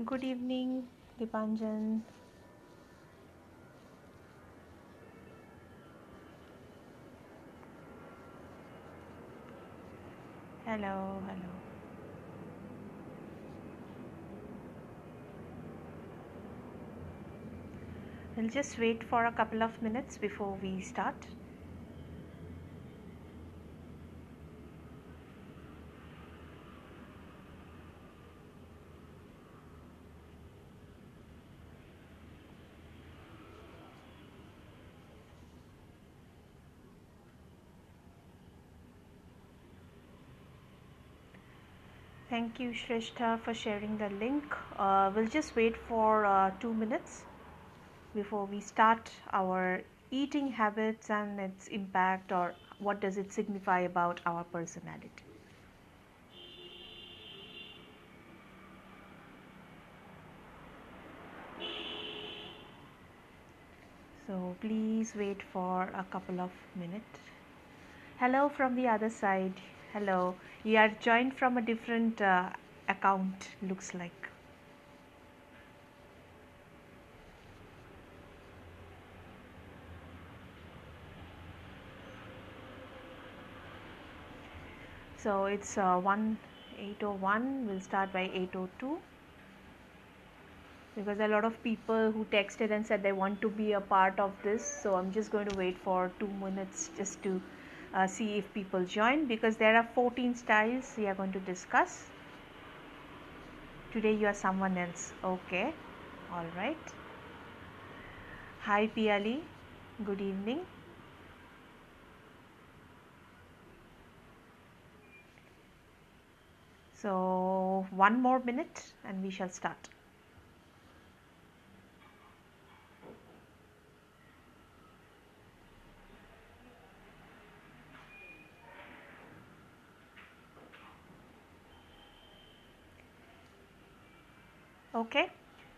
Good evening, Dipanjan. Hello, hello. We'll just wait for a couple of minutes before we start. Thank you, Shrestha, for sharing the link. We'll just wait for 2 minutes before we start our eating habits and its impact, or what does it signify about our personality. So please wait for a couple of minutes. Hello from the other side. Hello. You are joined from a different account, looks like. So it's 8:01. We'll start by 8:02 because a lot of people who texted and said they want to be a part of this. So I'm just going to wait for 2 minutes just to see if people join, because there are 14 styles we are going to discuss. Today you are someone else. Okay. All right. Hi, Piali. Good evening. So, one more minute and we shall start. Okay.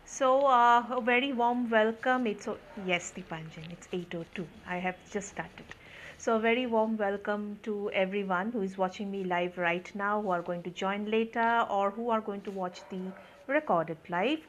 So, a very warm welcome. Yes, Dipanjan, it's 8:02. I have just started. So, a very warm welcome to everyone who is watching me live right now, who are going to join later, or who are going to watch the recorded live.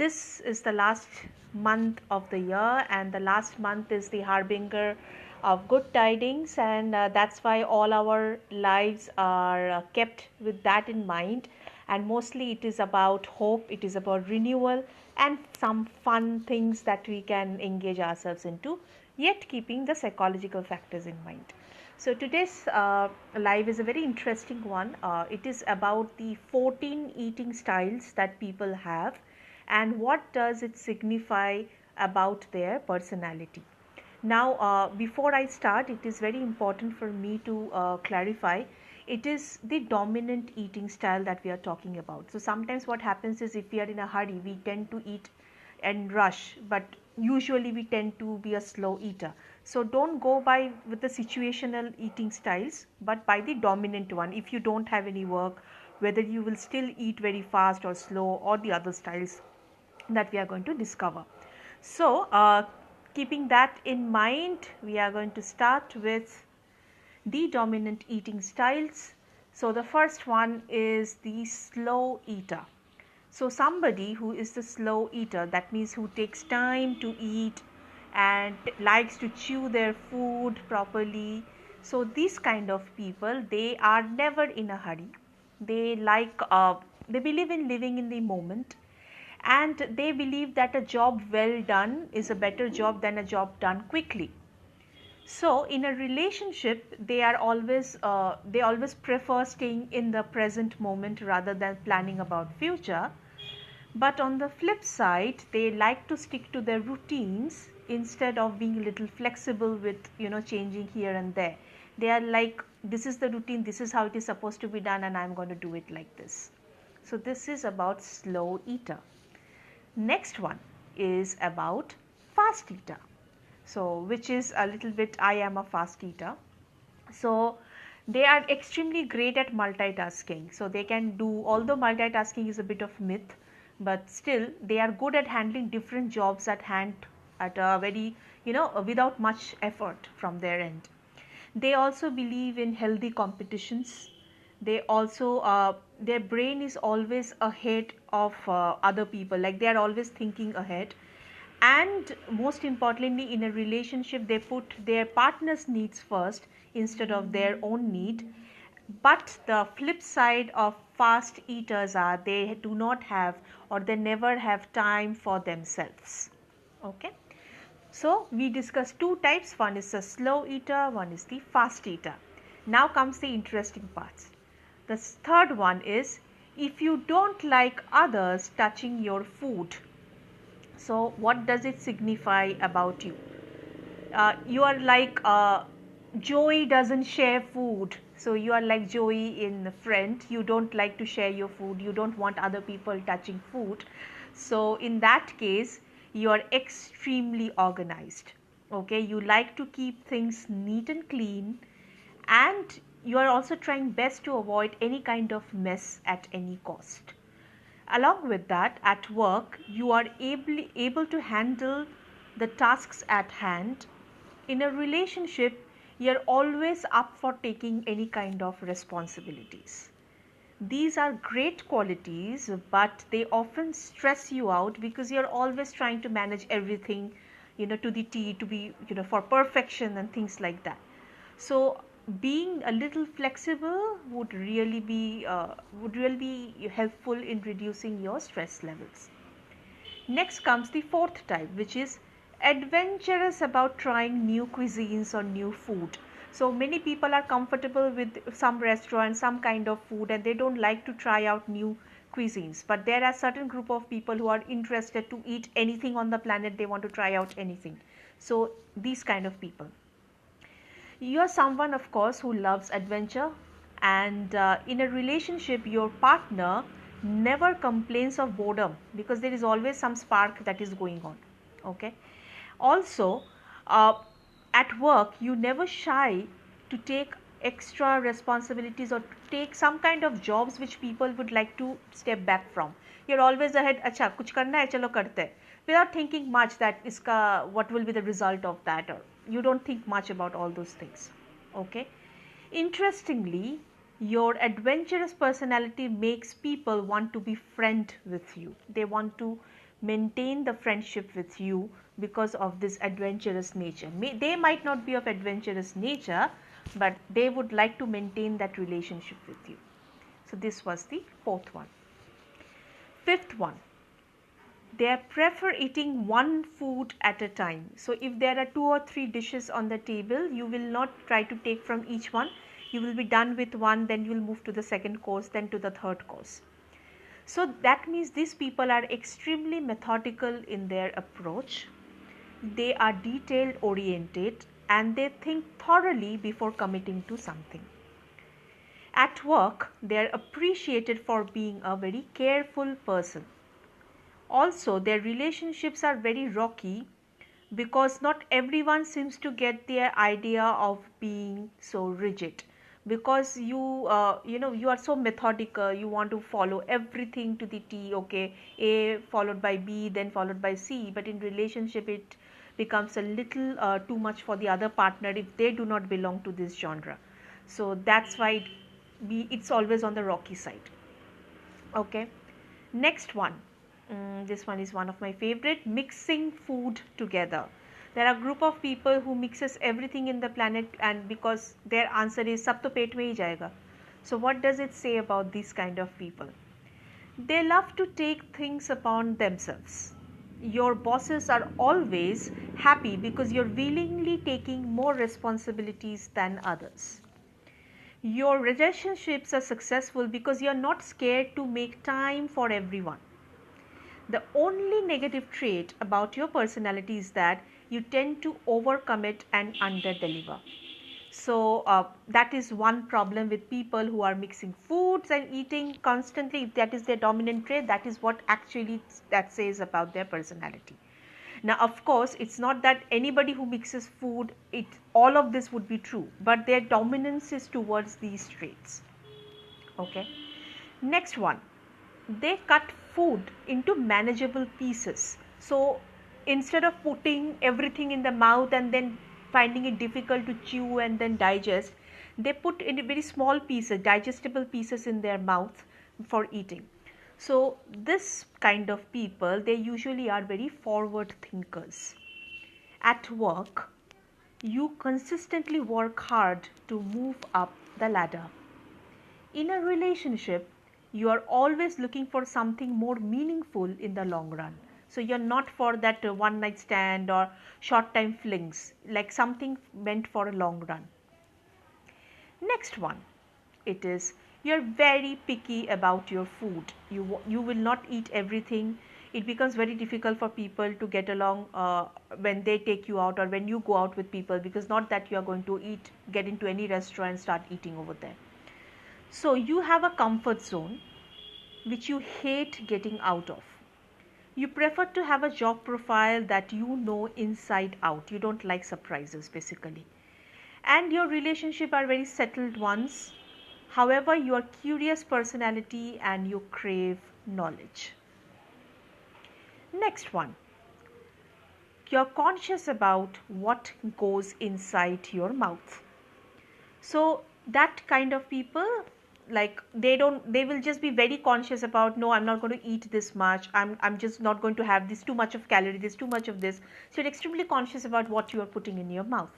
This is the last month of the year, and the last month is the harbinger of good tidings, and that's why all our lives are kept with that in mind. And mostly it is about hope, it is about renewal, and some fun things that we can engage ourselves into, yet keeping the psychological factors in mind. So today's live is a very interesting one. It is about the 14 eating styles that people have, and what does it signify about their personality. Now, before I start, it is very important for me to clarify, it is the dominant eating style that we are talking about. So, sometimes what happens is, if we are in a hurry, we tend to eat and rush, but usually we tend to be a slow eater. So, don't go by with the situational eating styles, but by the dominant one. If you don't have any work, whether you will still eat very fast or slow, or the other styles that we are going to discover. So, keeping that in mind, we are going to start with the dominant eating styles. So, the first one is the slow eater. So, somebody who is the slow eater, that means who takes time to eat and likes to chew their food properly. So, these kind of people, they are never in a hurry. They they believe in living in the moment, and they believe that a job well done is a better job than a job done quickly. So in a relationship, they always prefer staying in the present moment rather than planning about future. But on the flip side, they like to stick to their routines instead of being a little flexible with, changing here and there. They are like, this is the routine, this is how it is supposed to be done, and I'm going to do it like this. So this is about slow eater. Next one is about fast eater. So, which is a little bit, I am a fast eater. So, they are extremely great at multitasking. So, they can do, although multitasking is a bit of myth, but still they are good at handling different jobs at hand at a very, without much effort from their end. They also believe in healthy competitions. They also their brain is always ahead of other people, like they are always thinking ahead. And most importantly, in a relationship, they put their partner's needs first instead of their own need. But the flip side of fast eaters are they do not have, or they never have time for themselves. Okay, so we discussed two types. One is the slow eater, one is the fast eater. Now comes the interesting parts. The third one is, if you don't like others touching your food, so what does it signify about you? You are like Joey doesn't share food. So you are like Joey in Friend. You don't like to share your food. You don't want other people touching food. So in that case, you are extremely organized. Okay, you like to keep things neat and clean, and you are also trying best to avoid any kind of mess at any cost. Along with that, at work, you are able to handle the tasks at hand. In a relationship, you're always up for taking any kind of responsibilities. These are great qualities, but they often stress you out because you're always trying to manage everything, to the T, to be, for perfection and things like that. So being a little flexible would really be helpful in reducing your stress levels. Next comes the fourth type, which is adventurous about trying new cuisines or new food. So many people are comfortable with some restaurant, some kind of food, and they don't like to try out new cuisines. But there are certain group of people who are interested to eat anything on the planet. They want to try out anything. So these kind of people. You are someone, of course, who loves adventure, and in a relationship, your partner never complains of boredom because there is always some spark that is going on. Okay. Also, uh, at work, you never shy to take extra responsibilities or to take some kind of jobs which people would like to step back from. You're always ahead. अच्छा कुछ करना है चलो करते हैं, without thinking much that iska what will be the result of that, or you don't think much about all those things. Okay. Interestingly, your adventurous personality makes people want to be friend with you. They want to maintain the friendship with you because of this adventurous nature. They might not be of adventurous nature, but they would like to maintain that relationship with you. So this was the fourth one. Fifth one, they prefer eating one food at a time. So if there are 2 or 3 dishes on the table, you will not try to take from each one. You will be done with one, then you will move to the second course, then to the third course. So that means these people are extremely methodical in their approach. They are detail oriented and they think thoroughly before committing to something. At work, they are appreciated for being a very careful person. Also, their relationships are very rocky because not everyone seems to get their idea of being so rigid, because you are so methodical. You want to follow everything to the T. Okay, A followed by B, then followed by C, but in relationship it becomes a little too much for the other partner if they do not belong to this genre. So that's why it's always on the rocky side. Okay. Next one, this one is one of my favorite, mixing food together. There are a group of people who mixes everything in the planet, and because their answer is sab to pet mein hi jayega. So what does it say about these kind of people? They love to take things upon themselves. Your bosses are always happy because you're willingly taking more responsibilities than others. Your relationships are successful because you're not scared to make time for everyone. The only negative trait about your personality is that you tend to overcommit and underdeliver. So that is one problem with people who are mixing foods and eating constantly. If that is their dominant trait, that is what actually that says about their personality. Now, of course, it's not that anybody who mixes food, all of this would be true, but their dominance is towards these traits. Okay. Next one, they cut food into manageable pieces. So instead of putting everything in the mouth and then finding it difficult to chew and then digest, They put in very small pieces, digestible pieces in their mouth for eating. So this kind of people, they usually are very forward thinkers. At work, you consistently work hard to move up the ladder. In a relationship, you are always looking for something more meaningful in the long run. So you're not for that one night stand or short time flings, like something meant for a long run. Next one, it is you're very picky about your food. You will not eat everything. It becomes very difficult for people to get along when they take you out or when you go out with people, because not that you are going to get into any restaurant and start eating over there. So you have a comfort zone which you hate getting out of. You prefer to have a job profile that you know inside out. You don't like surprises basically. And your relationship are very settled ones. However, you are curious personality and you crave knowledge. Next one. You're conscious about what goes inside your mouth. So that kind of people, like they will just be very conscious about, no, I'm not going to eat this much, I'm just not going to have this too much of calorie, this too much of this. So you're extremely conscious about what you are putting in your mouth.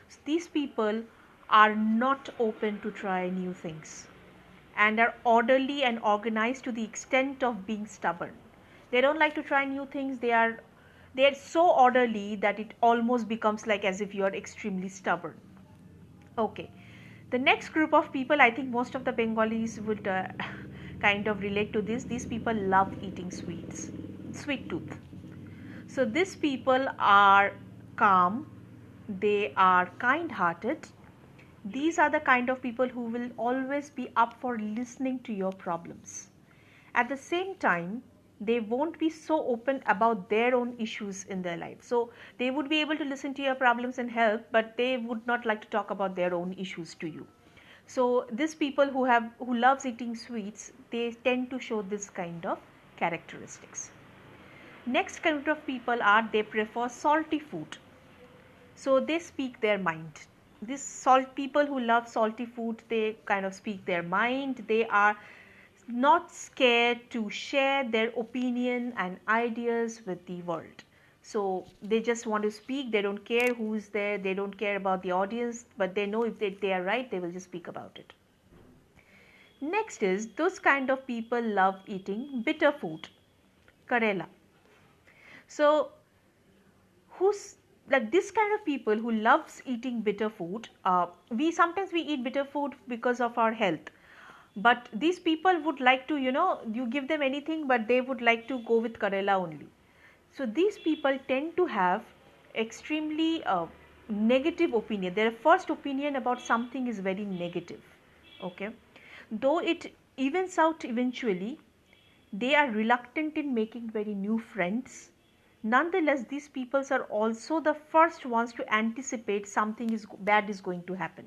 So these people are not open to try new things and are orderly and organized to the extent of being stubborn. They don't like to try new things. They are so orderly that it almost becomes like as if you are extremely stubborn. Okay. The next group of people, I think most of the Bengalis would kind of relate to this. These people love eating sweets, sweet tooth. So these people are calm, they are kind hearted. These are the kind of people who will always be up for listening to your problems. At the same time, they won't be so open about their own issues in their life. So they would be able to listen to your problems and help, but they would not like to talk about their own issues to you. So these people who loves eating sweets, they tend to show this kind of characteristics. Next kind of people are they prefer salty food. So they speak their mind. These salt people who love salty food, they kind of speak their mind. They are not scared to share their opinion and ideas with the world. So they just want to speak. They don't care who's there. They don't care about the audience, but they know if they are right, they will just speak about it. Next is those kind of people love eating bitter food, Karela. So who's like this kind of people who loves eating bitter food, we sometimes we eat bitter food because of our health, but these people would like to, you give them anything but they would like to go with Karela only. So these people tend to have extremely negative opinion. Their first opinion about something is very negative. Okay, though it evens out eventually, they are reluctant in making very new friends. Nonetheless, these peoples are also the first ones to anticipate something is bad is going to happen.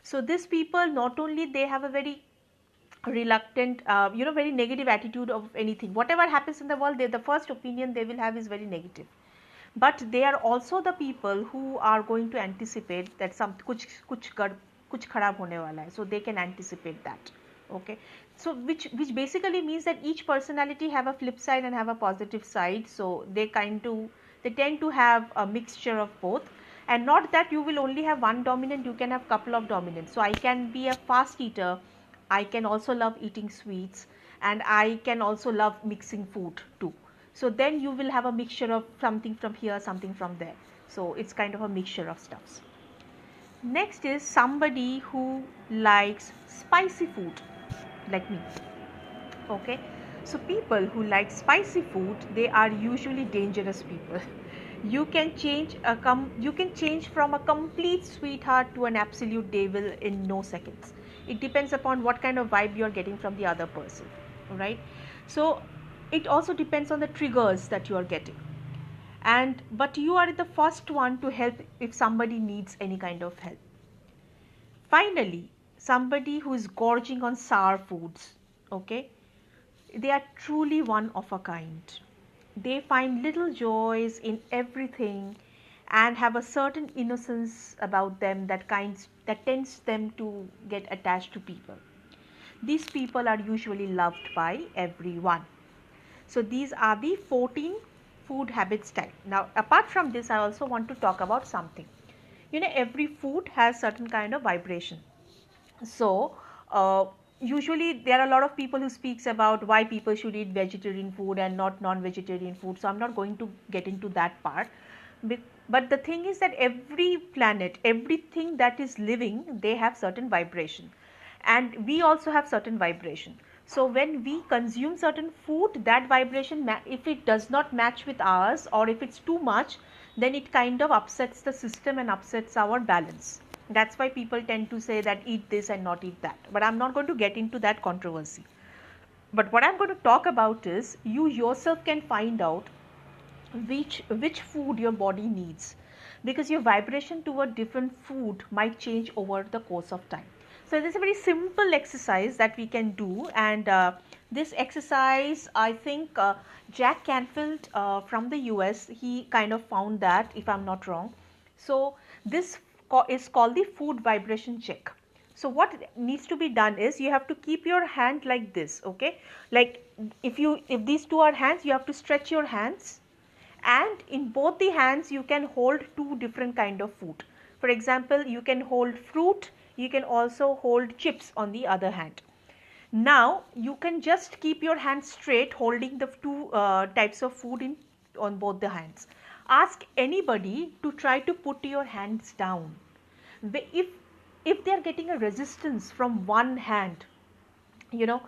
So these people, not only they have a very reluctant, very negative attitude of anything. Whatever happens in the world, the first opinion they will have is very negative. But they are also the people who are going to anticipate that some kuch kharab hone wala hai. So they can anticipate that. Okay. So which basically means that each personality have a flip side and have a positive side. So they tend to have a mixture of both. And not that you will only have one dominant, you can have couple of dominants. So I can be a fast eater, I can also love eating sweets, and I can also love mixing food too. So then you will have a mixture of something from here, something from there. So it's kind of a mixture of stuffs. Next is somebody who likes spicy food, like me. Okay, so people who like spicy food, they are usually dangerous people. You can change from a complete sweetheart to an absolute devil in no seconds. It depends upon what kind of vibe you're getting from the other person, right? So it also depends on the triggers that you are getting. And but you are the first one to help if somebody needs any kind of help. Finally, somebody who is gorging on sour foods, okay, they are truly one of a kind. They find little joys in everything and have a certain innocence about them that tends them to get attached to people. These people are usually loved by everyone. So these are the 14 food habits type. Now apart from this, I also want to talk about something. Every food has certain kind of vibration. So usually there are a lot of people who speaks about why people should eat vegetarian food and not non-vegetarian food. So I'm not going to get into that part. But the thing is that every planet, everything that is living, they have certain vibration, and we also have certain vibration. So when we consume certain food, that vibration, if it does not match with ours, or if it's too much, then it kind of upsets the system and upsets our balance. That's why people tend to say that eat this and not eat that. But I'm not going to get into that controversy. But what I'm going to talk about is you yourself can find out which food your body needs, because your vibration toward different food might change over the course of time. So this is a very simple exercise that we can do, and this exercise, I think Jack Canfield from the US, he kind of found that, if I'm not wrong. So this is called the food vibration check. So what needs to be done is you have to keep your hand like this, okay? Like if these two are hands, you have to stretch your hands, and in both the hands you can hold two different kind of food. For example, you can hold fruit, you can also hold chips on the other hand. Now you can just keep your hands straight holding the two types of food on both the hands. Ask anybody to try to put your hands down. If they are getting a resistance from one hand, you know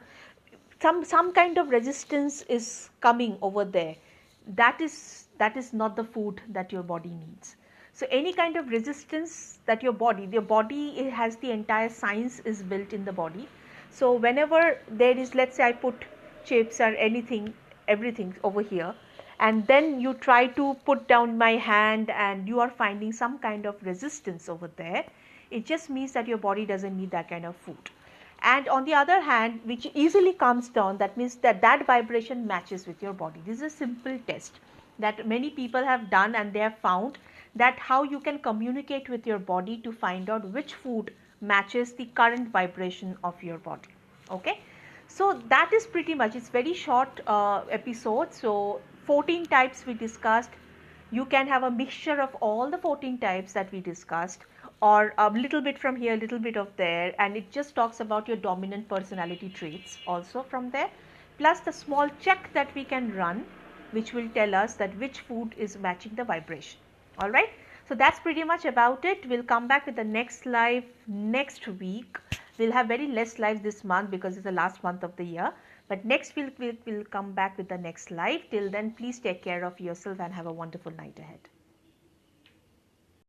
some kind of resistance is coming over there, that is not the food that your body needs. So any kind of resistance that your body, it has the entire science is built in the body. So whenever there is, let's say I put chips or everything over here, and then you try to put down my hand and you are finding some kind of resistance over there, it just means that your body doesn't need that kind of food. And on the other hand, which easily comes down, that means that vibration matches with your body. This is a simple test that many people have done, and they have found that how you can communicate with your body to find out which food matches the current vibration of your body. Okay, so that is pretty much, it's very short episode. So 14 types we discussed. You can have a mixture of all the 14 types that we discussed, or a little bit from here, a little bit of there, and it just talks about your dominant personality traits also from there, plus the small check that we can run, which will tell us that which food is matching the vibration. All right, so that's pretty much about it. We'll come back with the next live next week. We'll have very less lives this month because it's the last month of the year, but next we'll come back with the next live. Till then, please take care of yourself and have a wonderful night ahead.